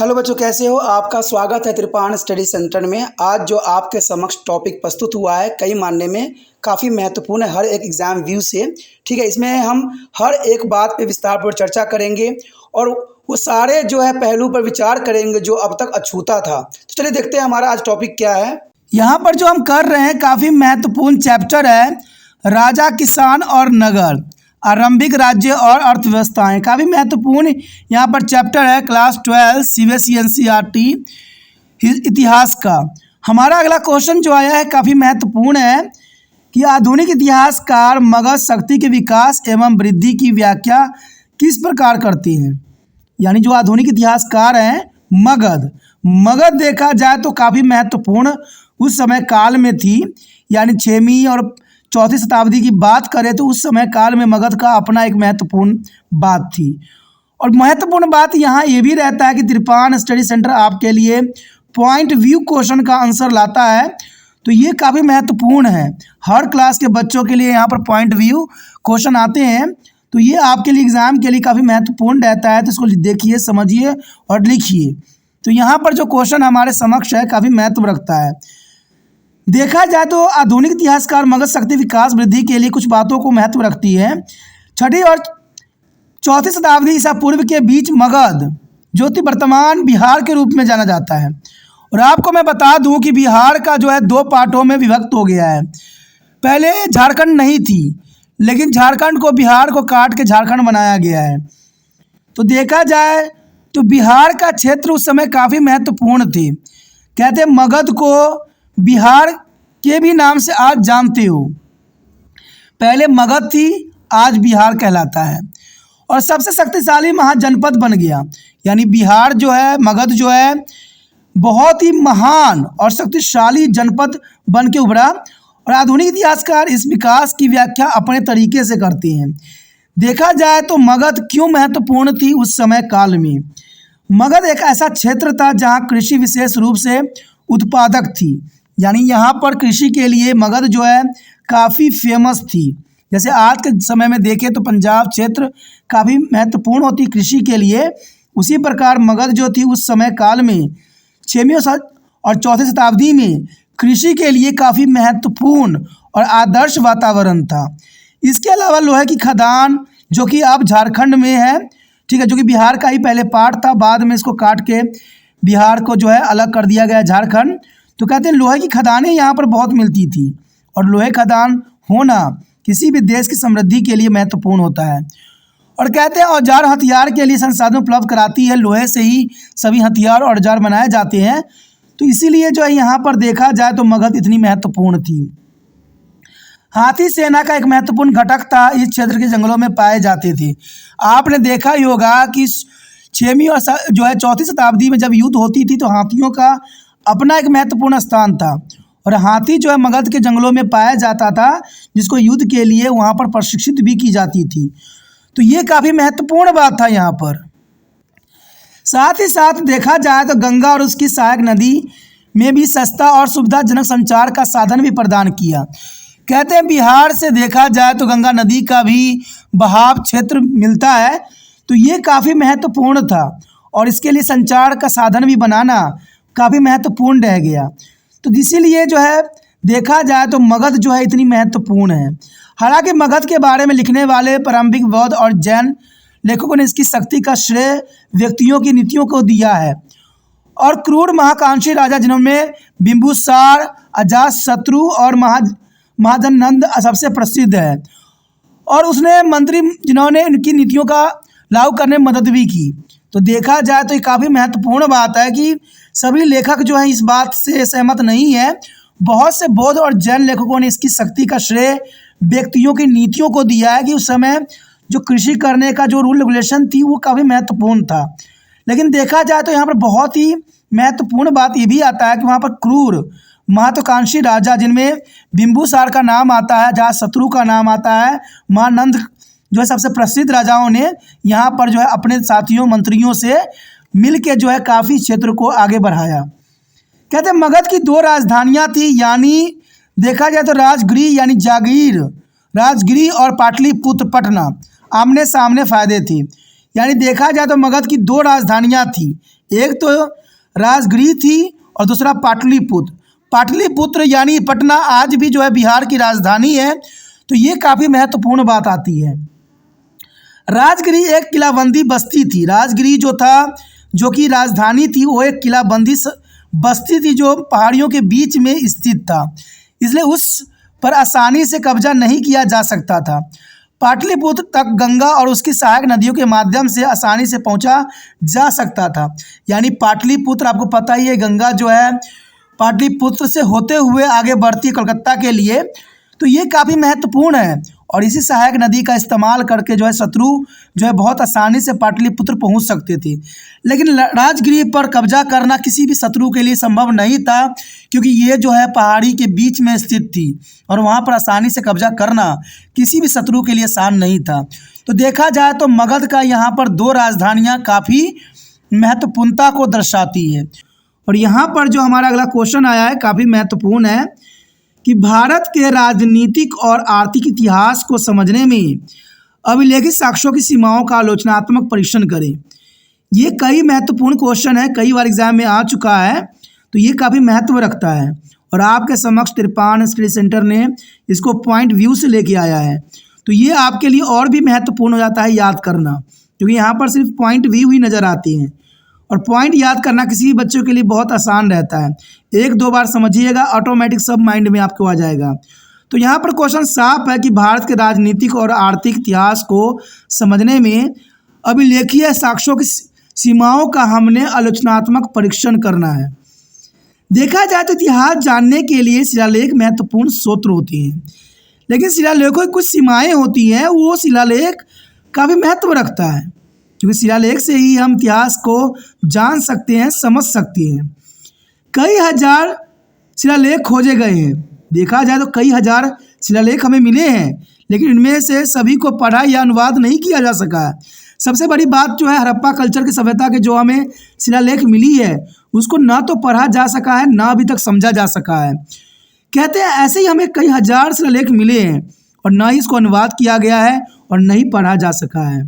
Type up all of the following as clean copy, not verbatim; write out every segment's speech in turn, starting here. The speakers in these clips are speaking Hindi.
हेलो बच्चों, कैसे हो? आपका स्वागत है त्रिपाण स्टडी सेंटर में। आज जो आपके समक्ष टॉपिक प्रस्तुत हुआ है कई मानने में काफ़ी महत्वपूर्ण है हर एक एग्ज़ाम व्यू से। ठीक है, इसमें हम हर एक बात पे विस्तारपूर्वक चर्चा करेंगे और वो सारे जो है पहलू पर विचार करेंगे जो अब तक अछूता था। तो चलिए देखते हैं हमारा आज टॉपिक क्या है। यहाँ पर जो हम कर रहे हैं काफ़ी महत्वपूर्ण चैप्टर है, राजा, किसान और नगर, आरंभिक राज्य और अर्थव्यवस्थाएं। काफ़ी महत्वपूर्ण यहाँ पर चैप्टर है क्लास 12 सीबीएसई एनसीईआरटी इतिहास का। हमारा अगला क्वेश्चन जो आया है काफ़ी महत्वपूर्ण है कि आधुनिक इतिहासकार मगध शक्ति के विकास एवं वृद्धि की व्याख्या किस प्रकार करते हैं। यानी जो आधुनिक इतिहासकार हैं मगध देखा जाए तो काफ़ी महत्वपूर्ण उस समय काल में थी। यानी 6वीं और 4वीं शताब्दी की बात करें तो उस समय काल में मगध का अपना एक महत्वपूर्ण बात थी। और महत्वपूर्ण बात यहाँ ये भी रहता है कि त्रिपाण स्टडी सेंटर आपके लिए पॉइंट व्यू क्वेश्चन का आंसर लाता है, तो ये काफ़ी महत्वपूर्ण है। हर क्लास के बच्चों के लिए यहाँ पर पॉइंट व्यू क्वेश्चन आते हैं, तो ये आपके लिए एग्ज़ाम के लिए काफ़ी महत्वपूर्ण रहता है। तो इसको देखिए, समझिए और लिखिए। तो यहाँ पर जो क्वेश्चन हमारे समक्ष है काफ़ी महत्व रखता है। देखा जाए तो आधुनिक इतिहासकार मगध शक्ति विकास वृद्धि के लिए कुछ बातों को महत्व रखती है। 6वीं और 4वीं शताब्दी ईसा पूर्व के बीच मगध जो कि वर्तमान बिहार के रूप में जाना जाता है। और आपको मैं बता दूं कि बिहार का जो है 2 पार्टों में विभक्त हो गया है। पहले झारखंड नहीं थी, लेकिन झारखंड को बिहार को काट के झारखंड बनाया गया है। तो देखा जाए तो बिहार का क्षेत्र उस समय काफ़ी महत्वपूर्ण थे। कहते हैं मगध को बिहार के भी नाम से आज जानते हो। पहले मगध थी, आज बिहार कहलाता है और सबसे शक्तिशाली महाजनपद बन गया। यानी बिहार जो है, मगध जो है बहुत ही महान और शक्तिशाली जनपद बन के उभरा। और आधुनिक इतिहासकार इस विकास की व्याख्या अपने तरीके से करते हैं। देखा जाए तो मगध क्यों महत्वपूर्ण थी उस समय काल में। मगध एक ऐसा क्षेत्र था जहाँ कृषि विशेष रूप से उत्पादक थी। यानी यहाँ पर कृषि के लिए मगध जो है काफ़ी फेमस थी। जैसे आज के समय में देखें तो पंजाब क्षेत्र काफ़ी महत्वपूर्ण होती कृषि के लिए, उसी प्रकार मगध जो थी उस समय काल में 6वीं और 4वीं शताब्दी में कृषि के लिए काफ़ी महत्वपूर्ण और आदर्श वातावरण था। इसके अलावा लोहे की खदान जो कि अब झारखंड में है, ठीक है, जो कि बिहार का ही पहले पार्ट था, बाद में इसको काट के बिहार को जो है अलग कर दिया गया झारखंड। तो कहते हैं लोहे की खदानें यहाँ पर बहुत मिलती थी और लोहे खदान होना किसी भी देश की समृद्धि के लिए महत्वपूर्ण होता है। और कहते हैं औजार हथियार के लिए संसाधन उपलब्ध कराती है। लोहे से ही सभी हथियार और औजार बनाए जाते हैं, तो इसीलिए जो है यहाँ पर देखा जाए तो मगध इतनी महत्वपूर्ण थी। हाथी सेना का एक महत्वपूर्ण घटक था, इस क्षेत्र के जंगलों में पाए जाते थे। आपने देखा ही होगा कि 6वीं और जो है 4वीं शताब्दी में जब युद्ध होती थी तो हाथियों का अपना एक महत्वपूर्ण स्थान था और हाथी जो है मगध के जंगलों में पाया जाता था, जिसको युद्ध के लिए वहाँ पर प्रशिक्षित भी की जाती थी। तो ये काफ़ी महत्वपूर्ण बात था यहाँ पर। साथ ही साथ देखा जाए तो गंगा और उसकी सहायक नदी में भी सस्ता और सुविधाजनक संचार का साधन भी प्रदान किया। कहते हैं बिहार से देखा जाए तो गंगा नदी का भी बहाव क्षेत्र मिलता है, तो ये काफ़ी महत्वपूर्ण था और इसके लिए संचार का साधन भी बनाना काफ़ी महत्वपूर्ण रह गया। तो इसीलिए जो है देखा जाए तो मगध जो है इतनी महत्वपूर्ण है। हालांकि मगध के बारे में लिखने वाले प्रारंभिक बौद्ध और जैन लेखकों ने इसकी शक्ति का श्रेय व्यक्तियों की नीतियों को दिया है। और क्रूर महाकांक्षी राजा जिन्होंने बिंबुसार, अजातशत्रु और महादनंद सबसे प्रसिद्ध है, और उसने मंत्री जिन्होंने इनकी नीतियों का लागू करने में मदद भी की। तो देखा जाए तो ये काफ़ी महत्वपूर्ण बात है कि सभी लेखक जो हैं इस बात से सहमत नहीं है। बहुत से बौद्ध और जैन लेखकों ने इसकी शक्ति का श्रेय व्यक्तियों की नीतियों को दिया है कि उस समय जो कृषि करने का जो रूल रेगुलेशन थी वो काफ़ी महत्वपूर्ण था। लेकिन देखा जाए तो यहाँ पर बहुत ही महत्वपूर्ण बात ये भी आता है कि वहाँ पर क्रूर महत्वाकांक्षी राजा जिनमें बिंबुसार का नाम आता है, अजातशत्रु का नाम आता है, महानंद जो है सबसे प्रसिद्ध राजाओं ने यहाँ पर जो है अपने साथियों मंत्रियों से मिल के जो है काफ़ी क्षेत्र को आगे बढ़ाया। कहते हैं मगध की 2 राजधानियाँ थी। यानी देखा जाए तो राजगिरी यानी जागीर राजगिरी और पाटलिपुत्र पटना आमने सामने फायदे थे। यानी देखा जाए तो मगध की 2 राजधानियाँ थी, एक तो राजगृह थी और दूसरा पाटलिपुत्र। पाटलिपुत्र यानी पटना आज भी जो है बिहार की राजधानी है। तो ये काफ़ी महत्वपूर्ण बात आती है। राजगृह एक किलाबंदी बस्ती थी। राजगृह जो था, जो कि राजधानी थी, वो एक किलाबंदी बस्ती थी जो पहाड़ियों के बीच में स्थित था, इसलिए उस पर आसानी से कब्जा नहीं किया जा सकता था। पाटलिपुत्र तक गंगा और उसकी सहायक नदियों के माध्यम से आसानी से पहुंचा जा सकता था। यानी पाटलिपुत्र, आपको पता ही है, गंगा जो है पाटलिपुत्र से होते हुए आगे बढ़ती है कलकत्ता के लिए। तो ये काफ़ी महत्वपूर्ण है और इसी सहायक नदी का इस्तेमाल करके जो है शत्रु जो है बहुत आसानी से पाटलिपुत्र पहुंच सकते थे। लेकिन राजगृह पर कब्जा करना किसी भी शत्रु के लिए संभव नहीं था, क्योंकि ये जो है पहाड़ी के बीच में स्थित थी और वहाँ पर आसानी से कब्जा करना किसी भी शत्रु के लिए आसान नहीं था। तो देखा जाए तो मगध का यहाँ पर 2 राजधानियाँ काफ़ी महत्वपूर्णता को दर्शाती है। और यहाँ पर जो हमारा अगला क्वेश्चन आया है काफ़ी महत्वपूर्ण है कि भारत के राजनीतिक और आर्थिक इतिहास को समझने में अभिलेखित साक्ष्यों की सीमाओं का आलोचनात्मक परीक्षण करें। ये कई महत्वपूर्ण क्वेश्चन है, कई बार एग्जाम में आ चुका है, तो ये काफ़ी महत्व रखता है और आपके समक्ष त्रिपाण स्टडी सेंटर ने इसको पॉइंट व्यू से लेके आया है। तो ये आपके लिए और भी महत्वपूर्ण हो जाता है याद करना, क्योंकि यहाँ पर सिर्फ पॉइंट व्यू ही नज़र आती हैं और पॉइंट याद करना किसी भी बच्चों के लिए बहुत आसान रहता है। 1-2 बार समझिएगा, ऑटोमेटिक सब माइंड में आपको आ जाएगा। तो यहाँ पर क्वेश्चन साफ है कि भारत के राजनीतिक और आर्थिक इतिहास को समझने में अभिलेखीय साक्ष्यों की सीमाओं का हमने आलोचनात्मक परीक्षण करना है। देखा जाए तो इतिहास जानने के लिए शिलालेख महत्वपूर्ण स्रोत होते हैं, लेकिन शिलालेखों की कुछ सीमाएँ होती हैं, वो शिलालेख काफ़ी महत्व रखता है, क्योंकि शिलालेख से ही हम इतिहास को जान सकते हैं, समझ सकते हैं। कई हजार शिलालेख खोजे गए हैं। देखा जाए तो कई हजार शिलालेख हमें मिले हैं, लेकिन इनमें से सभी को पढ़ा या अनुवाद नहीं किया जा सका है। सबसे बड़ी बात जो है हड़प्पा कल्चर की सभ्यता के जो हमें शिलालेख मिली है, उसको ना तो पढ़ा जा सका है, ना अभी तक समझा जा सका है। कहते हैं ऐसे ही हमें कई हजार शिलालेख मिले हैं और ना ही इसको अनुवाद किया गया है और नहीं पढ़ा जा सका है।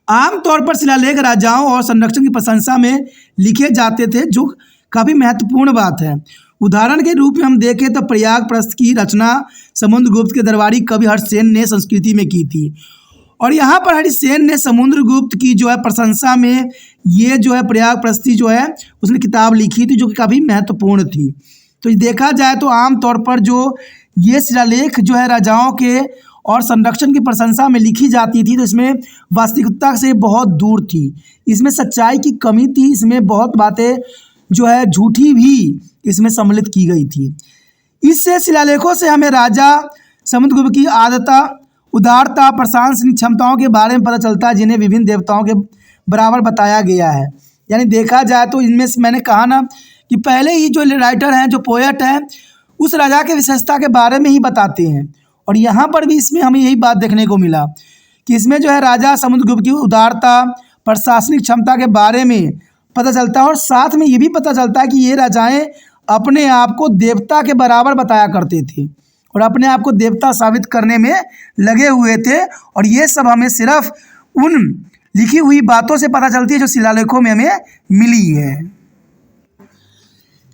आमतौर पर शिलालेख राजाओं और संरक्षण की प्रशंसा में लिखे जाते थे, जो काफ़ी महत्वपूर्ण बात है। उदाहरण के रूप में हम देखें तो प्रयाग प्रस्थ की रचना समुद्रगुप्त के दरबारी कवि हर्षसेन ने संस्कृति में की थी और यहाँ पर हरिसेन ने समुद्रगुप्त की जो है प्रशंसा में ये जो है प्रयाग प्रस्थी जो है उसने किताब लिखी थी, जो कि काफ़ी महत्वपूर्ण थी। तो देखा जाए तो आमतौर पर जो ये शिलालेख जो है राजाओं के और संरक्षण की प्रशंसा में लिखी जाती थी, तो इसमें वास्तविकता से बहुत दूर थी, इसमें सच्चाई की कमी थी, इसमें बहुत बातें जो है झूठी भी इसमें सम्मिलित की गई थी। इससे शिलालेखों से हमें राजा समुद्रगुप्त की आदता, उदारता, प्रशंसनीय क्षमताओं के बारे में पता चलता है, जिन्हें विभिन्न देवताओं के बराबर बताया गया है। यानी देखा जाए तो इनमें से मैंने कहा ना कि पहले ही जो राइटर हैं, जो पोएट हैं, उस राजा के विशेषता के बारे में ही बताते हैं और यहाँ पर भी इसमें हमें यही बात देखने को मिला कि इसमें जो है राजा समुद्रगुप्त की उदारता, प्रशासनिक क्षमता के बारे में पता चलता है और साथ में ये भी पता चलता है कि ये राजाएं अपने आप को देवता के बराबर बताया करते थे और अपने आप को देवता साबित करने में लगे हुए थे। और ये सब हमें सिर्फ उन लिखी हुई बातों से पता चलती है जो शिलालेखों में हमें मिली है।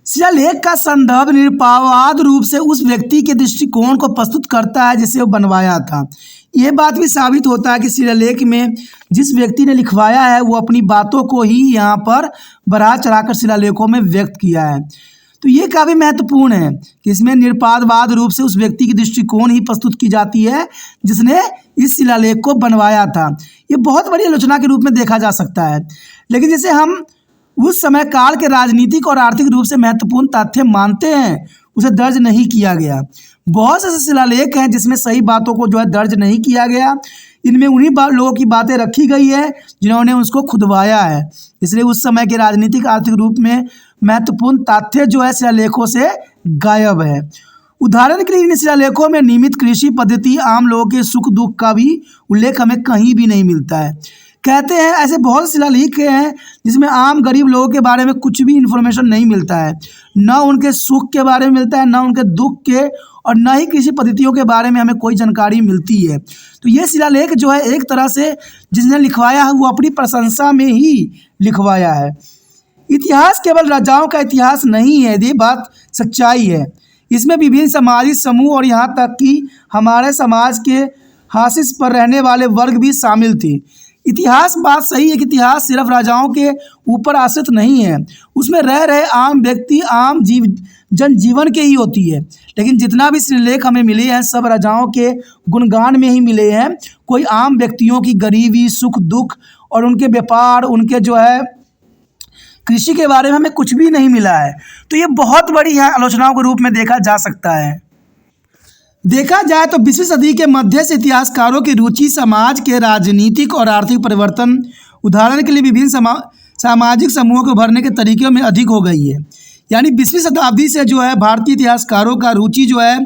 शिलालेख का संदर्भ निरुपावाद रूप से उस व्यक्ति के दृष्टिकोण को प्रस्तुत करता है जिसे वो बनवाया था। ये बात भी साबित होता है कि शिलालेख में जिस व्यक्ति ने लिखवाया है वो अपनी बातों को ही यहाँ पर बढ़ा चढ़ाकर शिलालेखों में व्यक्त किया है। तो ये काफ़ी महत्वपूर्ण है कि इसमें निरुपावाद रूप से उस व्यक्ति की दृष्टिकोण ही प्रस्तुत की जाती है जिसने इस शिलालेख को बनवाया था। ये बहुत बड़ी आलोचना के रूप में देखा जा सकता है, लेकिन जैसे हम उस समय काल के राजनीतिक और आर्थिक रूप से महत्वपूर्ण तथ्य मानते हैं, उसे दर्ज नहीं किया गया। बहुत से ऐसे शिलालेख हैं जिसमें सही बातों को जो है दर्ज नहीं किया गया। इनमें उन्हीं लोगों की बातें रखी गई है जिन्होंने उसको खुदवाया है, इसलिए उस समय के राजनीतिक आर्थिक रूप में महत्वपूर्ण तथ्य जो है शिलालेखों से गायब है। उदाहरण के लिए इन शिलालेखों में नियमित कृषि पद्धति, आम लोगों के सुख दुख का भी उल्लेख हमें कहीं भी नहीं मिलता है। कहते हैं ऐसे बहुत से शिलालेख हैं जिसमें आम गरीब लोगों के बारे में कुछ भी इन्फॉर्मेशन नहीं मिलता है, न उनके सुख के बारे में मिलता है, न उनके दुख के, और न ही कृषि पद्धतियों के बारे में हमें कोई जानकारी मिलती है। तो ये शिलालेख जो है एक तरह से जिसने लिखवाया है वो अपनी प्रशंसा में ही लिखवाया है। इतिहास केवल राजाओं का इतिहास नहीं है, ये बात सच्चाई है। इसमें विभिन्न सामाजिक समूह और यहाँ तक कि हमारे समाज के हाशिए पर रहने वाले वर्ग भी शामिल थे। इतिहास बात सही है कि इतिहास सिर्फ राजाओं के ऊपर आश्रित नहीं है, उसमें रह रहे आम व्यक्ति, आम जनजीवन के ही होती है। लेकिन जितना भी शिलालेख हमें मिले हैं सब राजाओं के गुणगान में ही मिले हैं। कोई आम व्यक्तियों की गरीबी, सुख दुख और उनके व्यापार, उनके जो है कृषि के बारे में हमें कुछ भी नहीं मिला है। तो ये बहुत बड़ी है आलोचनाओं के रूप में देखा जा सकता है। देखा जाए तो 20वीं सदी के मध्य से इतिहासकारों की रुचि समाज के राजनीतिक और आर्थिक परिवर्तन, उदाहरण के लिए विभिन्न सामाजिक समूहों को भरने के तरीकों में अधिक हो गई है। यानी 20वीं शताब्दी से जो है भारतीय इतिहासकारों का रुचि जो है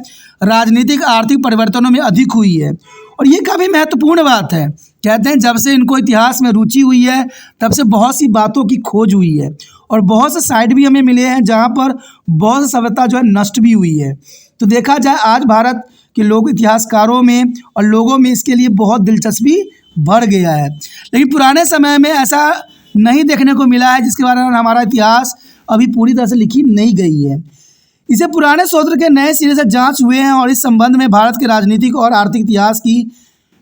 राजनीतिक आर्थिक परिवर्तनों में अधिक हुई है, और ये काफ़ी महत्वपूर्ण बात है। कहते हैं जब से इनको इतिहास में रुचि हुई है तब से बहुत सी बातों की खोज हुई है, और बहुत से साइट भी हमें मिले हैं जहाँ पर बहुत सी सभ्यता जो है नष्ट भी हुई है। तो देखा जाए आज भारत के लोग इतिहासकारों में और लोगों में इसके लिए बहुत दिलचस्पी बढ़ गया है। लेकिन पुराने समय में ऐसा नहीं देखने को मिला है, जिसके बारे में हमारा इतिहास अभी पूरी तरह से लिखी नहीं गई है। इसे पुराने सूत्र के नए सिरे से जांच हुए हैं, और इस संबंध में भारत के राजनीतिक और आर्थिक इतिहास की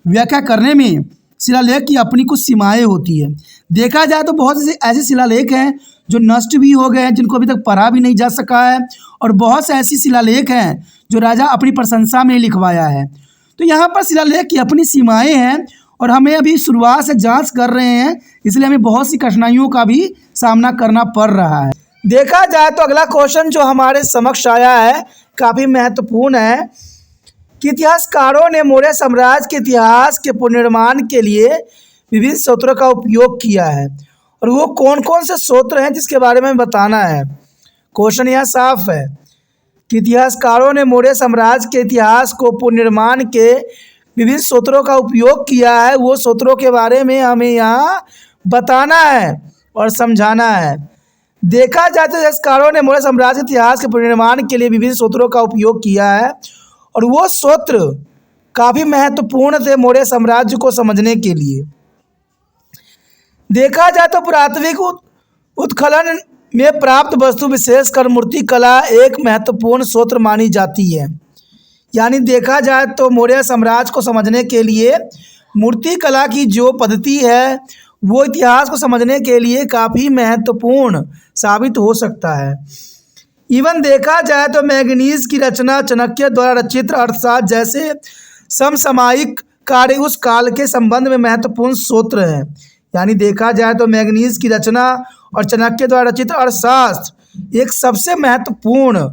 व्याख्या करने में शिलालेख की अपनी कुछ सीमाएं होती है। देखा जाए तो बहुत से ऐसे शिलालेख हैं जो नष्ट भी हो गए हैं, जिनको अभी तक पढ़ा भी नहीं जा सका है, और बहुत से ऐसी शिलालेख हैं जो राजा अपनी प्रशंसा में लिखवाया है। तो यहाँ पर शिलालेख की अपनी सीमाएं हैं, और हमें अभी शुरुआत से जांच कर रहे हैं, इसलिए हमें बहुत सी कठिनाइयों का भी सामना करना पड़ रहा है। देखा जाए तो अगला क्वेश्चन जो हमारे समक्ष आया है काफ़ी महत्वपूर्ण है कि इतिहासकारों ने मौर्य साम्राज्य के इतिहास के पुनर्निर्माण के लिए विभिन्न स्रोतों का उपयोग किया है, और वो कौन कौन से स्रोत हैं जिसके बारे में बताना है। क्वेश्चन यह साफ है कि इतिहासकारों ने मौर्य साम्राज्य के इतिहास को पुनर्निर्माण के विभिन्न स्रोतों का उपयोग किया है, वो स्रोतों के बारे में हमें यहाँ बताना है और समझाना है। देखा जाए तो इतिहासकारों ने मौर्य साम्राज्य के इतिहास के पुनर्निर्माण के लिए विभिन्न स्रोतों का उपयोग किया है, और वो स्रोत काफ़ी महत्वपूर्ण थे मौर्य साम्राज्य को समझने के लिए। देखा जाए तो पुरातात्विक उत्खनन में प्राप्त वस्तु विशेषकर मूर्ति कला एक महत्वपूर्ण स्रोत मानी जाती है। यानी देखा जाए तो मौर्य साम्राज्य को समझने के लिए मूर्ति कला की जो पद्धति है वो इतिहास को समझने के लिए काफ़ी महत्वपूर्ण साबित हो सकता है। इवन देखा जाए तो मैगनीज की रचना, चाणक्य द्वारा रचित अर्थशास्त्र जैसे समसामयिक कार्य उस काल के संबंध में महत्वपूर्ण स्रोत हैं। यानी देखा जाए तो मैगनीज की रचना और चाणक्य द्वारा रचित अर्थशास्त्र एक सबसे महत्वपूर्ण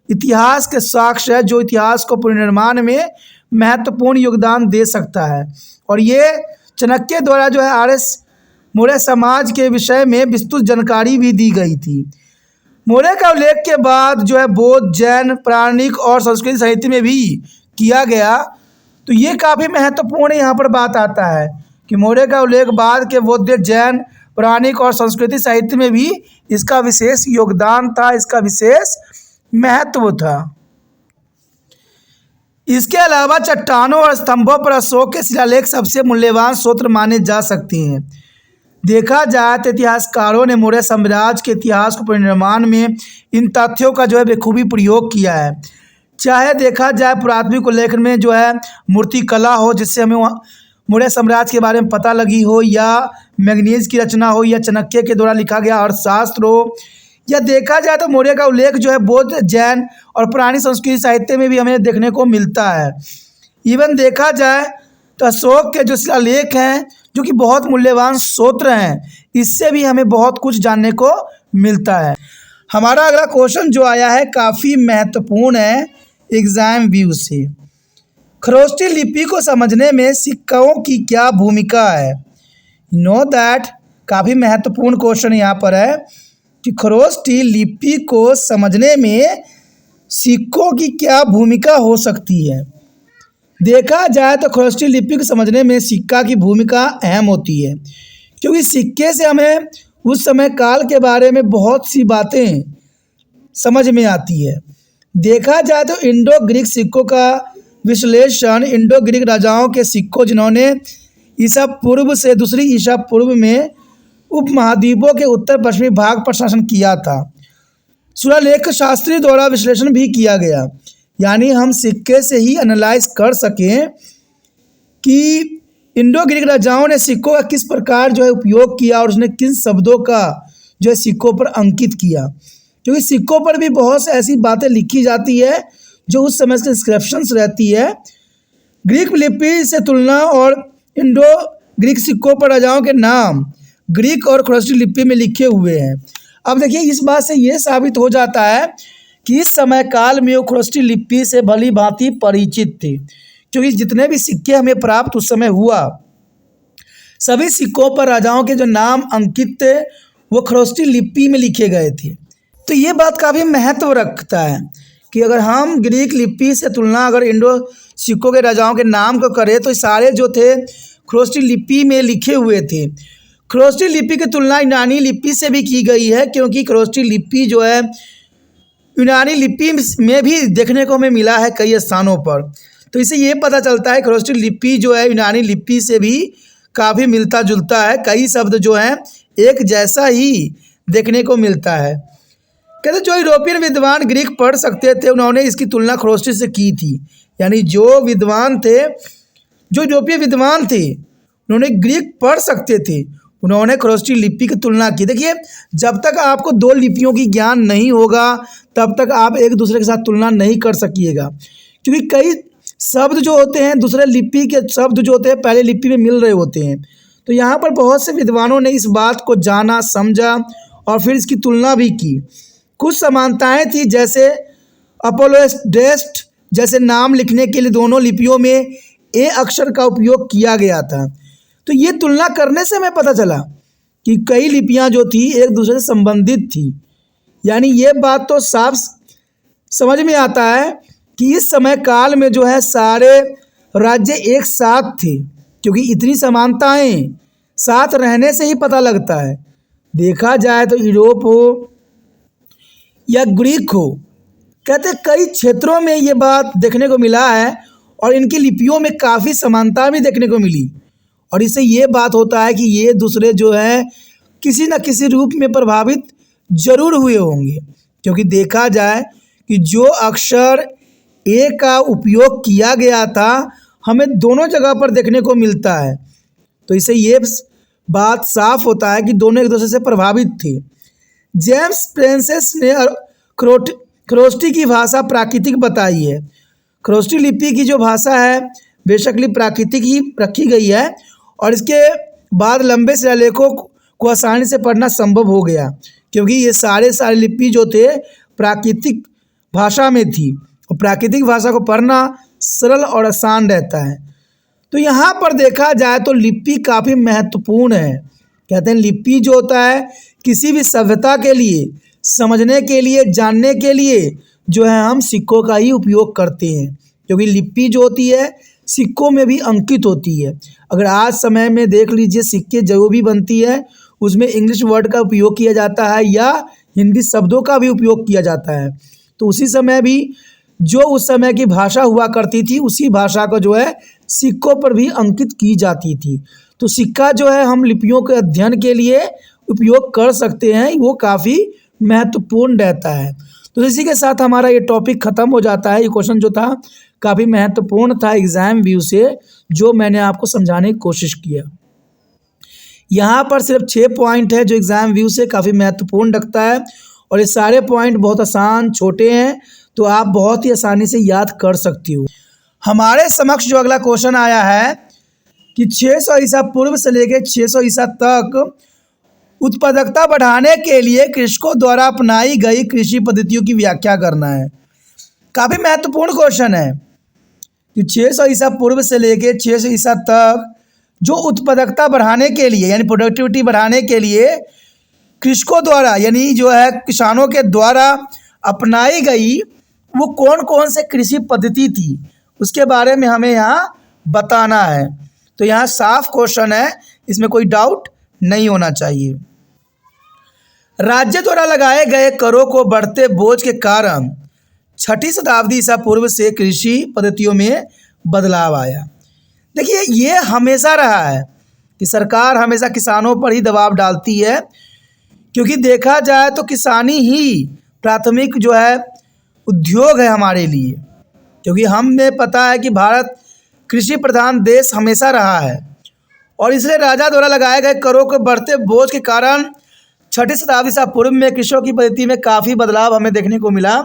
इतिहास के साक्ष्य है, जो इतिहास को पुनर्निर्माण में महत्वपूर्ण योगदान दे सकता है। और ये चाणक्य द्वारा जो है मौर्य समाज के विषय में विस्तृत जानकारी भी दी गई थी। मौर्य का उल्लेख के बाद जो है बौद्ध, जैन, पौराणिक और संस्कृत साहित्य में भी किया गया। तो ये काफ़ी महत्वपूर्ण यहाँ पर बात आता है कि मौर्य का उल्लेख बाद के बौद्ध, जैन, पौराणिक और संस्कृति साहित्य में भी इसका विशेष योगदान था, इसका विशेष महत्व था। इसके अलावा चट्टानों और स्तंभों पर अशोक के शिलालेख सबसे मूल्यवान स्रोत माने जा सकते हैं। देखा जाए तो इतिहासकारों ने मौर्य साम्राज्य के इतिहास को पुनर्निर्माण में इन तथ्यों का जो है बखूबी प्रयोग किया है। चाहे देखा जाए पुरातात्विक उल्लेख में जो है मूर्ति कला हो, जिससे हमें मौर्य साम्राज्य के बारे में पता लगी हो, या मैगनीज की रचना हो, या चाणक्य के द्वारा लिखा गया अर्थशास्त्र हो, या देखा जाए तो मौर्य का उल्लेख जो है बौद्ध, जैन और पुरानी संस्कृति साहित्य में भी हमें देखने को मिलता है। इवन देखा जाए तो अशोक के जो शिलालेख हैं जो कि बहुत मूल्यवान स्रोत हैं, इससे भी हमें बहुत कुछ जानने को मिलता है। हमारा अगला क्वेश्चन जो आया है काफ़ी महत्वपूर्ण है एग्ज़ाम व्यू से। खरोष्टी लिपि को समझने में सिक्कों की क्या भूमिका है? नो दैट काफ़ी महत्वपूर्ण क्वेश्चन यहाँ पर है कि खरोष्टी लिपि को समझने में सिक्कों की क्या भूमिका हो सकती है। देखा जाए तो खरोष्टी लिपि को समझने में सिक्का की भूमिका अहम होती है, क्योंकि सिक्के से हमें उस समय काल के बारे में बहुत सी बातें समझ में आती है। देखा जाए तो इंडो ग्रीक सिक्कों का विश्लेषण इंडो ग्रीक राजाओं के सिक्कों जिन्होंने ईसा पूर्व से दूसरी ईसा पूर्व में उपमहाद्वीपों के उत्तर पश्चिमी भाग पर शासन किया था, शिलालेख शास्त्री द्वारा विश्लेषण भी किया गया। यानी हम सिक्के से ही एनालाइज कर सकें कि इंडो ग्रीक राजाओं ने सिक्कों का किस प्रकार जो है उपयोग किया और उसने किन शब्दों का जो है सिक्कों पर अंकित किया। क्योंकि सिक्कों पर भी बहुत सी ऐसी बातें लिखी जाती है जो उस समय से इंस्क्रिप्शंस रहती है। ग्रीक लिपि से तुलना और इंडो ग्रीक सिक्कों पर राजाओं के नाम ग्रीक और खरोष्टी लिपि में लिखे हुए हैं। अब देखिए, इस बात से ये साबित हो जाता है कि इस समय काल में वो खरोष्टी लिपि से भली भांति परिचित थे, क्योंकि जितने भी सिक्के हमें प्राप्त उस समय हुआ, सभी सिक्कों पर राजाओं के जो नाम अंकित थे वो खरोष्टी लिपि में लिखे गए थे। तो ये बात काफ़ी महत्व रखता है कि अगर हम ग्रीक लिपि से तुलना अगर इंडो सिक्कों के राजाओं के नाम को करें तो सारे जो थे खरोष्टी लिपि में लिखे हुए थे। खरोष्टी लिपि की तुलना यूनानी लिपि से भी की गई है, क्योंकि खरोष्टी लिपि जो है यूनानी लिपि में भी देखने को हमें मिला है कई स्थानों पर। तो इससे ये पता चलता है खरोष्टी लिपि जो है यूनानी लिपि से भी काफ़ी मिलता जुलता है, कई शब्द जो हैं एक जैसा ही देखने को मिलता है। कहते जो यूरोपियन विद्वान ग्रीक पढ़ सकते थे उन्होंने इसकी तुलना खरोष्टी से की थी। यानी जो यूरोपीय विद्वान थे उन्होंने ग्रीक पढ़ सकते थे, उन्होंने खरोष्टी लिपि की तुलना की। देखिए, जब तक आपको दो लिपियों की ज्ञान नहीं होगा तब तक आप एक दूसरे के साथ तुलना नहीं कर सकिएगा, क्योंकि कई शब्द जो होते हैं दूसरे लिपि के शब्द जो होते हैं पहले लिपि में मिल रहे होते हैं। तो यहाँ पर बहुत से विद्वानों ने इस बात को जाना, समझा और फिर इसकी तुलना भी की। कुछ समानताएं थी, जैसे अपोलोडेस्ट जैसे नाम लिखने के लिए दोनों लिपियों में ए अक्षर का उपयोग किया गया था। तो ये तुलना करने से हमें पता चला कि कई लिपियां जो थी एक दूसरे से संबंधित थी। यानी ये बात तो साफ समझ में आता है कि इस समय काल में जो है सारे राज्य एक साथ थे, क्योंकि इतनी समानताएं साथ रहने से ही पता लगता है। देखा जाए तो यूरोप हो या ग्रीक हो, कहते कई क्षेत्रों में ये बात देखने को मिला है और इनकी लिपियों में काफ़ी समानता भी देखने को मिली। और इससे ये बात होता है कि ये दूसरे जो है किसी न किसी रूप में प्रभावित जरूर हुए होंगे, क्योंकि देखा जाए कि जो अक्षर ए का उपयोग किया गया था हमें दोनों जगह पर देखने को मिलता है। तो इससे ये बात साफ होता है कि दोनों एक दूसरे से प्रभावित थे। जेम्स प्रिंसेस ने खरोष्टी की भाषा प्राकृतिक बताई है। खरोष्टी लिपि की जो भाषा है बेशकली प्राकृतिक ही रखी गई है और इसके बाद लंबे शिलालेखों को आसानी से पढ़ना संभव हो गया, क्योंकि ये सारे लिपि जो थे प्राकृतिक भाषा में थी और प्राकृतिक भाषा को पढ़ना सरल और आसान रहता है। तो यहाँ पर देखा जाए तो लिपि काफ़ी महत्वपूर्ण है। कहते हैं लिपि जो होता है किसी भी सभ्यता के लिए, समझने के लिए, जानने के लिए जो है हम सिक्कों का ही उपयोग करते हैं, क्योंकि लिपि जो होती है सिक्कों में भी अंकित होती है। अगर आज समय में देख लीजिए सिक्के जो भी बनती है उसमें इंग्लिश वर्ड का उपयोग किया जाता है या हिंदी शब्दों का भी उपयोग किया जाता है। तो उसी समय भी जो उस समय की भाषा हुआ करती थी उसी भाषा को जो है सिक्कों पर भी अंकित की जाती थी। तो सिक्का जो है हम लिपियों के अध्ययन के लिए उपयोग कर सकते हैं, वो काफ़ी महत्वपूर्ण रहता है। तो इसी के साथ हमारा ये टॉपिक ख़त्म हो जाता है। ये क्वेश्चन जो था काफ़ी महत्वपूर्ण था एग्ज़ाम व्यू से, जो मैंने आपको समझाने की कोशिश किया। यहाँ पर सिर्फ 6 पॉइंट है जो एग्ज़ाम व्यू से काफ़ी महत्वपूर्ण रखता है और ये सारे पॉइंट बहुत आसान छोटे हैं, तो आप बहुत ही आसानी से याद कर सकती हो। हमारे समक्ष जो अगला क्वेश्चन आया है कि 600 ईसा पूर्व से लेकर 600 ईसा तक उत्पादकता बढ़ाने के लिए कृषकों द्वारा अपनाई गई कृषि पद्धतियों की व्याख्या करना है। काफ़ी महत्वपूर्ण क्वेश्चन है कि 600 ईसा पूर्व से लेकर 600 ईसा तक जो उत्पादकता बढ़ाने के लिए यानी प्रोडक्टिविटी बढ़ाने के लिए कृषकों द्वारा यानी जो है किसानों के द्वारा अपनाई गई वो कौन कौन से कृषि पद्धति थी, उसके बारे में हमें यहाँ बताना है। तो यहाँ साफ क्वेश्चन है, इसमें कोई डाउट नहीं होना चाहिए। राज्य द्वारा लगाए गए करों को बढ़ते बोझ के कारण 6ठी शताब्दी ईसा पूर्व से कृषि पद्धतियों में बदलाव आया। देखिए, ये हमेशा रहा है कि सरकार हमेशा किसानों पर ही दबाव डालती है, क्योंकि देखा जाए तो किसानी ही प्राथमिक जो है उद्योग है हमारे लिए। क्योंकि हमें पता है कि भारत कृषि प्रधान देश हमेशा रहा है, और इसलिए राजा द्वारा लगाए गए करों के बढ़ते बोझ के कारण 6ठी शताब्दी ईसा पूर्व में कृषियों की पद्धति में काफ़ी बदलाव हमें देखने को मिला।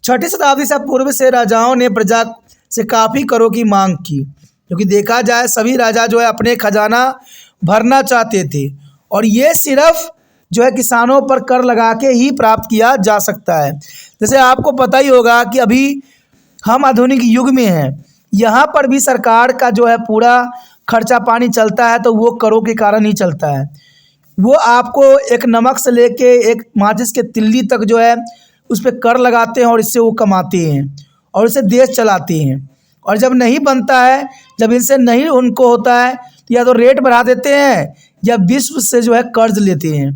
6ठी शताब्दी ईसा पूर्व से राजाओं ने प्रजा से काफ़ी करों की मांग की, क्योंकि देखा जाए सभी राजा जो है अपने खजाना भरना चाहते थे, और ये सिर्फ जो है किसानों पर कर लगा के ही प्राप्त किया जा सकता है। जैसे आपको पता ही होगा कि अभी हम आधुनिक युग में हैं, यहाँ पर भी सरकार का जो है पूरा खर्चा पानी चलता है तो वो करों के कारण ही चलता है। वो आपको एक नमक से लेके एक माचिस के तिल्ली तक जो है उस पर कर लगाते हैं, और इससे वो कमाते हैं और इससे देश चलाते हैं। और जब नहीं बनता है, जब इनसे नहीं उनको होता है, तो या तो रेट बढ़ा देते हैं या विश्व से जो है कर्ज लेते हैं।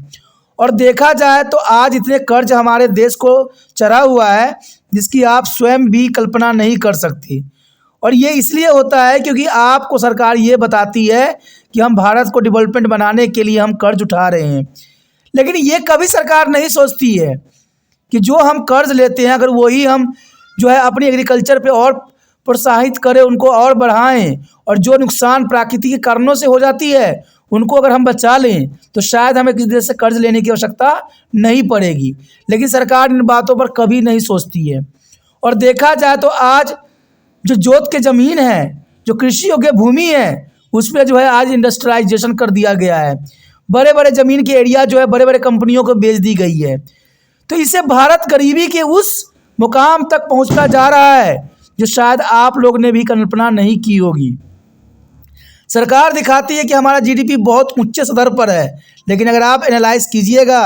और देखा जाए तो आज इतने कर्ज हमारे देश को चढ़ा हुआ है जिसकी आप स्वयं भी कल्पना नहीं कर सकते। और ये इसलिए होता है क्योंकि आपको सरकार ये बताती है कि हम भारत को डेवलपमेंट बनाने के लिए हम कर्ज उठा रहे हैं, लेकिन ये कभी सरकार नहीं सोचती है कि जो हम कर्ज लेते हैं अगर वही हम जो है अपनी एग्रीकल्चर पे और प्रोत्साहित करें, उनको और बढ़ाएं, और जो नुकसान प्राकृतिक के कारणों से हो जाती है उनको अगर हम बचा लें तो शायद हमें किसी देश से कर्ज लेने की आवश्यकता नहीं पड़ेगी। लेकिन सरकार इन बातों पर कभी नहीं सोचती है। और देखा जाए तो आज जो जोत के ज़मीन है, जो कृषि योग्य भूमि है, उस पर जो है आज इंडस्ट्रियलाइजेशन कर दिया गया है। बड़े बड़े ज़मीन के एरिया जो है बड़े बड़े कंपनियों को बेच दी गई है। तो इससे भारत गरीबी के उस मुकाम तक पहुंचता जा रहा है जो शायद आप लोग ने भी कल्पना नहीं की होगी। सरकार दिखाती है कि हमारा जीडीपी बहुत ऊंचे स्तर पर है, लेकिन अगर आप एनालाइज कीजिएगा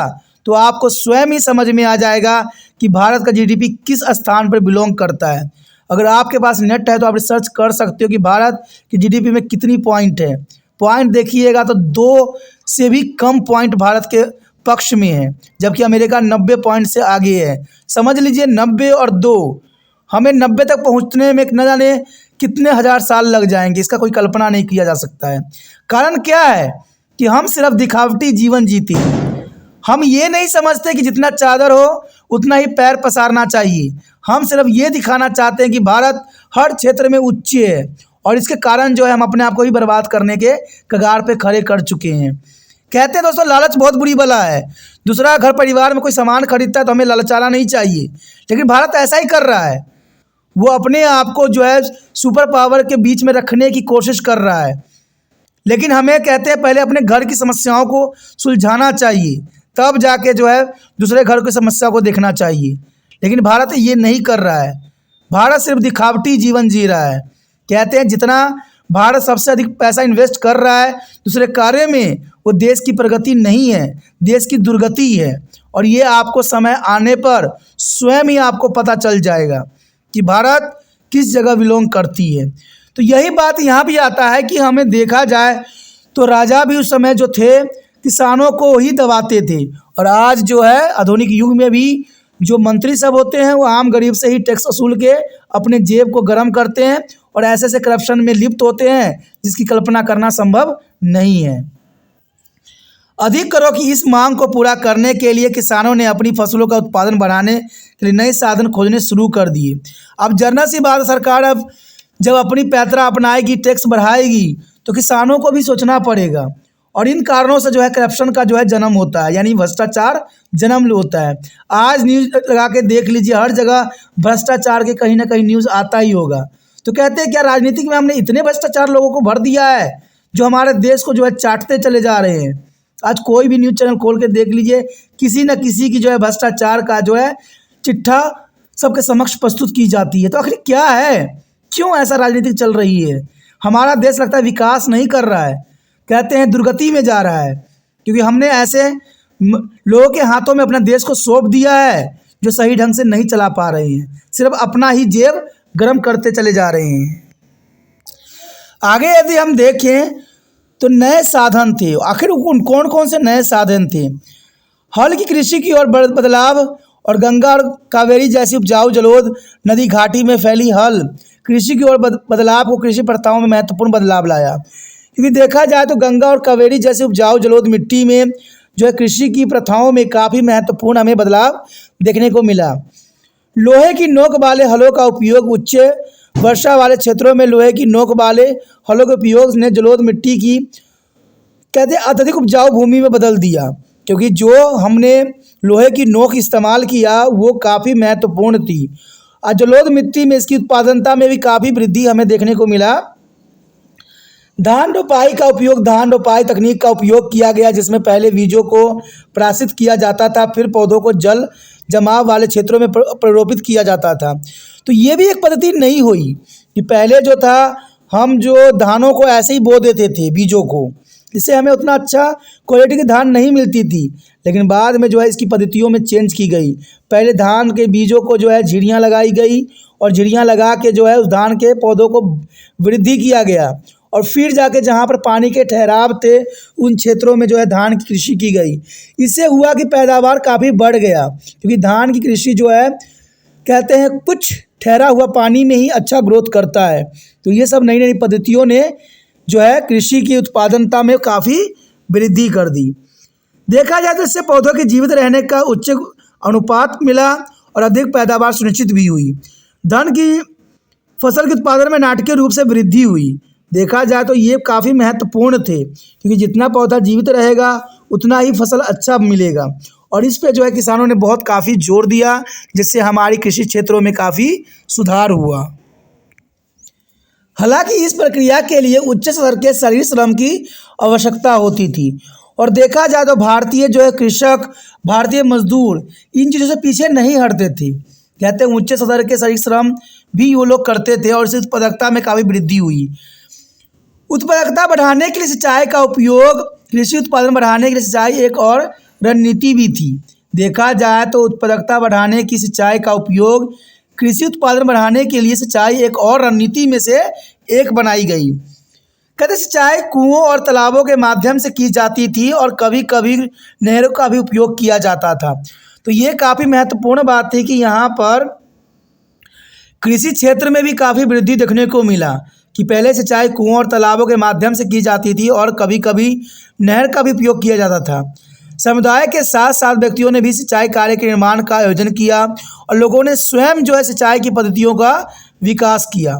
तो आपको स्वयं ही समझ में आ जाएगा कि भारत का जीडीपी किस स्थान पर बिलोंग करता है। अगर आपके पास नेट है तो आप रिसर्च कर सकते हो कि भारत की जीडीपी में कितनी पॉइंट है। पॉइंट देखिएगा तो 2 से भी कम पॉइंट भारत के पक्ष में है, जबकि अमेरिका 90 पॉइंट से आगे है। समझ लीजिए 90 और 2, हमें 90 तक पहुंचने में न जाने कितने हज़ार साल लग जाएंगे, इसका कोई कल्पना नहीं किया जा सकता है। कारण क्या है कि हम सिर्फ दिखावटी जीवन जीते हैं। हम ये नहीं समझते कि जितना चादर हो उतना ही पैर पसारना चाहिए। हम सिर्फ ये दिखाना चाहते हैं कि भारत हर क्षेत्र में उच्च है, और इसके कारण जो है हम अपने आप को ही बर्बाद करने के कगार पे खड़े कर चुके हैं। कहते हैं दोस्तों, लालच बहुत बुरी बला है। दूसरा घर परिवार में कोई सामान खरीदता है तो हमें लालचाना नहीं चाहिए, लेकिन भारत ऐसा ही कर रहा है। वो अपने आप को जो है सुपर पावर के बीच में रखने की कोशिश कर रहा है। लेकिन हमें कहते हैं पहले अपने घर की समस्याओं को सुलझाना चाहिए, तब जाके जो है दूसरे घर की समस्या को देखना चाहिए। लेकिन भारत ये नहीं कर रहा है। भारत सिर्फ दिखावटी जीवन जी रहा है। कहते हैं जितना भारत सबसे अधिक पैसा इन्वेस्ट कर रहा है दूसरे कार्य में, वो देश की प्रगति नहीं है, देश की दुर्गति है। और ये आपको समय आने पर स्वयं ही आपको पता चल जाएगा कि भारत किस जगह बिलोंग करती है। तो यही बात यहाँ भी आता है कि हमें देखा जाए तो राजा भी उस समय जो थे किसानों को ही दबाते थे, और आज जो है आधुनिक युग में भी जो मंत्री सब होते हैं वो आम गरीब से ही टैक्स वसूल के अपने जेब को गर्म करते हैं, और ऐसे ऐसे करप्शन में लिप्त होते हैं जिसकी कल्पना करना संभव नहीं है। अधिक करों की इस मांग को पूरा करने के लिए किसानों ने अपनी फसलों का उत्पादन बढ़ाने के लिए नए साधन खोजने शुरू कर दिए। अब जर्नल सी बात, सरकार अब जब अपनी पैतरा अपनाएगी, टैक्स बढ़ाएगी, तो किसानों को भी सोचना पड़ेगा। और इन कारणों से जो है करप्शन का जो है जन्म होता है, यानी भ्रष्टाचार जन्म होता है। आज न्यूज़ लगा के देख लीजिए, हर जगह भ्रष्टाचार के कहीं ना कहीं न्यूज़ आता ही होगा। तो कहते हैं क्या राजनीतिक में हमने इतने भ्रष्टाचार लोगों को भर दिया है जो हमारे देश को जो है चाटते चले जा रहे हैं। आज कोई भी न्यूज़ चैनल खोल के देख लीजिए, किसी न किसी की जो है भ्रष्टाचार का जो है चिट्ठा सबके समक्ष प्रस्तुत की जाती है। तो आखिर क्या है, क्यों ऐसा राजनीतिक चल रही है? हमारा देश लगता है विकास नहीं कर रहा है, कहते हैं दुर्गति में जा रहा है, क्योंकि हमने ऐसे लोगों के हाथों में अपने देश को सौंप दिया है जो सही ढंग से नहीं चला पा रहे हैं, सिर्फ अपना ही जेब गर्म करते चले जा रहे हैं। आगे यदि हम देखें तो नए साधन थे। आखिर कौन कौन से नए साधन थे? हल की कृषि की ओर बदलाव और गंगा और कावेरी जैसी उपजाऊ जलोढ़ नदी घाटी में फैली हल कृषि की ओर बदलाव को कृषि प्रथाओं में महत्वपूर्ण बदलाव लाया। क्योंकि देखा जाए तो गंगा और कावेरी जैसी उपजाऊ जलोढ़ मिट्टी में जो है कृषि की प्रथाओं में काफ़ी महत्वपूर्ण हमें बदलाव देखने को मिला। लोहे की नोक वाले हलों का उपयोग उच्च वर्षा वाले क्षेत्रों में लोहे की नोक वाले हलों के उपयोग ने जलोढ़ मिट्टी की कहते अत्यधिक उपजाऊ भूमि में बदल दिया। क्योंकि जो हमने लोहे की नोक इस्तेमाल किया वो काफ़ी महत्वपूर्ण थी और जलोढ़ मिट्टी में इसकी उत्पादनता में भी काफ़ी वृद्धि हमें देखने को मिला। धान रोपाई का उपयोग, धान रोपाई तकनीक का उपयोग किया गया, जिसमें पहले बीजों को प्राशित किया जाता था, फिर पौधों को जल जमाव वाले क्षेत्रों में प्ररोपित किया जाता था। तो ये भी एक पद्धति नहीं हुई कि पहले जो था हम जो धानों को ऐसे ही बो देते थे बीजों को, इससे हमें उतना अच्छा क्वालिटी की धान नहीं मिलती थी। लेकिन बाद में जो है इसकी पद्धतियों में चेंज की गई। पहले धान के बीजों को जो है झिड़ियाँ लगाई गई और झिड़ियाँ लगा के जो है उस धान के पौधों को वृद्धि किया गया और फिर जाके जहाँ पर पानी के ठहराव थे उन क्षेत्रों में जो है धान की कृषि की गई। इससे हुआ कि पैदावार काफ़ी बढ़ गया, क्योंकि धान की कृषि जो है कहते हैं कुछ ठहरा हुआ पानी में ही अच्छा ग्रोथ करता है। तो ये सब नई नई पद्धतियों ने जो है कृषि की उत्पादनता में काफ़ी वृद्धि कर दी। देखा जाए तो इससे पौधों के जीवित रहने का उच्च अनुपात मिला और अधिक पैदावार सुनिश्चित भी हुई। धान की फसल के उत्पादन में नाटकीय रूप से वृद्धि हुई। देखा जाए तो ये काफ़ी महत्वपूर्ण थे, क्योंकि जितना पौधा जीवित रहेगा उतना ही फसल अच्छा मिलेगा और इस पे जो है किसानों ने बहुत काफ़ी जोर दिया, जिससे हमारी कृषि क्षेत्रों में काफ़ी सुधार हुआ। हालांकि इस प्रक्रिया के लिए उच्च स्तर के शरीर श्रम की आवश्यकता होती थी और देखा जाए तो भारतीय जो है कृषक, भारतीय मजदूर इन चीज़ों से पीछे नहीं हटते थे। कहते हैं उच्च स्तर के शरीर श्रम भी वो लोग करते थे और इससे उत्पादकता में काफ़ी वृद्धि हुई। उत्पादकता बढ़ाने के लिए सिंचाई का उपयोग, कृषि उत्पादन बढ़ाने के लिए सिंचाई एक और रणनीति भी थी। देखा जाए तो उत्पादकता बढ़ाने की सिंचाई का उपयोग कृषि उत्पादन बढ़ाने के लिए सिंचाई एक और रणनीति में से एक बनाई गई। कहते सिंचाई कुओं और तालाबों के माध्यम से की जाती थी और कभी कभी नहरों का भी उपयोग किया जाता था। तो ये काफ़ी महत्वपूर्ण बात थी कि यहाँ पर कृषि क्षेत्र में भी काफ़ी वृद्धि देखने को मिला कि पहले सिंचाई कुओं और तालाबों के माध्यम से की जाती थी और कभी कभी नहर का भी उपयोग किया जाता था। समुदाय के साथ साथ व्यक्तियों ने भी सिंचाई कार्य के निर्माण का आयोजन किया और लोगों ने स्वयं जो है सिंचाई की पद्धतियों का विकास किया।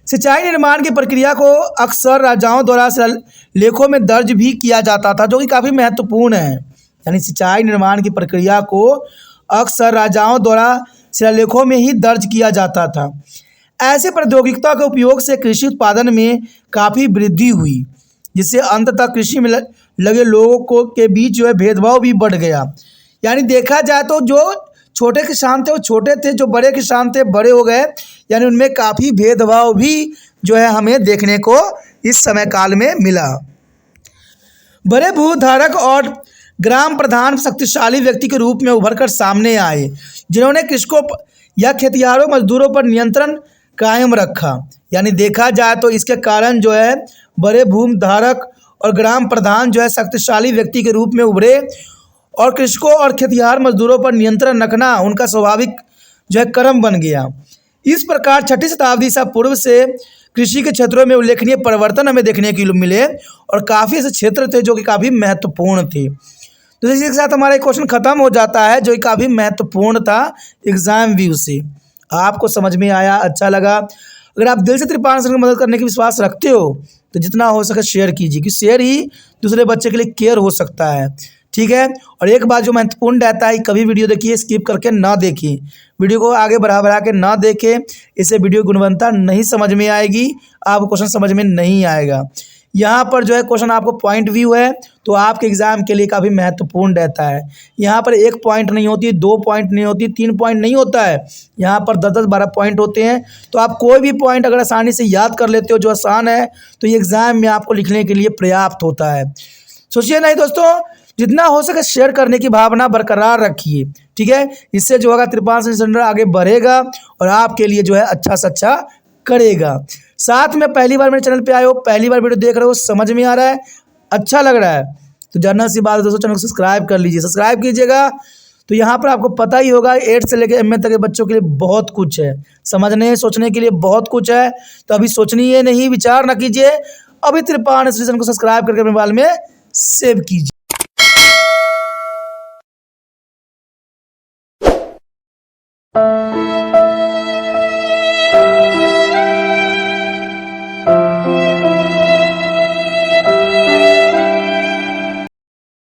सिंचाई निर्माण की प्रक्रिया को अक्सर राजाओं द्वारा शिलालेखों में दर्ज भी किया जाता था, जो कि काफ़ी महत्वपूर्ण है। यानी सिंचाई निर्माण की प्रक्रिया को अक्सर राजाओं द्वारा शिलालेखों में ही दर्ज किया जाता था। ऐसे प्रौद्योगिकता के उपयोग से कृषि उत्पादन में काफ़ी वृद्धि हुई, जिससे अंततः कृषि में लगे लोगों को के बीच जो है भेदभाव भी बढ़ गया। यानी देखा जाए तो जो छोटे किसान थे वो छोटे थे, जो बड़े किसान थे बड़े हो गए। यानी उनमें काफ़ी भेदभाव भी जो है हमें देखने को इस समय काल में मिला। बड़े भूधारक और ग्राम प्रधान शक्तिशाली व्यक्ति के रूप में उभरकर सामने आए, जिन्होंने कृषकों या खेतिहरों मजदूरों पर नियंत्रण कायम रखा। यानी देखा जाए तो इसके कारण जो है बड़े भूधारक और ग्राम प्रधान जो है शक्तिशाली व्यक्ति के रूप में उभरे और कृषकों और खेतिहर मजदूरों पर नियंत्रण रखना उनका स्वाभाविक जो है कर्म बन गया। इस प्रकार 6ठी शताब्दी ईसा पूर्व से कृषि के क्षेत्रों में उल्लेखनीय परिवर्तन हमें देखने के लिए मिले और काफ़ी ऐसे क्षेत्र थे जो कि काफ़ी महत्वपूर्ण थे। तो इसी के साथ हमारा क्वेश्चन ख़त्म हो जाता है, जो कि काफ़ी महत्वपूर्ण था एग्ज़ाम व्यू से। आपको समझ में आया, अच्छा लगा? अगर आप दिल से त्रिपाण सर की मदद करने की विश्वास रखते हो तो जितना हो सके शेयर कीजिए, क्योंकि शेयर ही दूसरे बच्चे के लिए केयर हो सकता है। ठीक है। और एक बात जो महत्वपूर्ण रहता है, कभी वीडियो देखिए स्किप करके ना देखिए, वीडियो को आगे बढ़ा के ना देखें, इससे वीडियो गुणवत्ता नहीं समझ में आएगी, आपको क्वेश्चन समझ में नहीं आएगा। यहाँ पर जो है क्वेश्चन आपको पॉइंट व्यू है तो आपके एग्जाम के लिए काफ़ी महत्वपूर्ण रहता है। यहाँ पर 1 पॉइंट नहीं होती, 2 पॉइंट नहीं होती, 3 पॉइंट नहीं होता है, यहाँ पर 10-10, 12 पॉइंट होते हैं। तो आप कोई भी पॉइंट अगर आसानी से याद कर लेते हो जो आसान है तो ये एग्ज़ाम में आपको लिखने के लिए पर्याप्त होता है। सोचिए नहीं दोस्तों, जितना हो सके शेयर करने की भावना बरकरार रखिए। ठीक है, इससे जो होगा त्रिपाण सेंटर आगे बढ़ेगा और आपके लिए जो है अच्छा से अच्छा करेगा। साथ में पहली बार मेरे चैनल पे आए हो, पहली बार वीडियो देख रहे हो, समझ में आ रहा है, अच्छा लग रहा है, तो जानना सी बात है दोस्तों, चैनल को सब्सक्राइब कर लीजिए, सब्सक्राइब कीजिएगा। तो यहाँ पर आपको पता ही होगा 8 से लेकर एमए तक के बच्चों के लिए बहुत कुछ है, समझने सोचने के लिए बहुत कुछ है। तो अभी सोचनी है नहीं, विचार ना कीजिए, अभी त्रिपाण स्टेशन को सब्सक्राइब करके अपने मोबाइल में सेव कीजिए।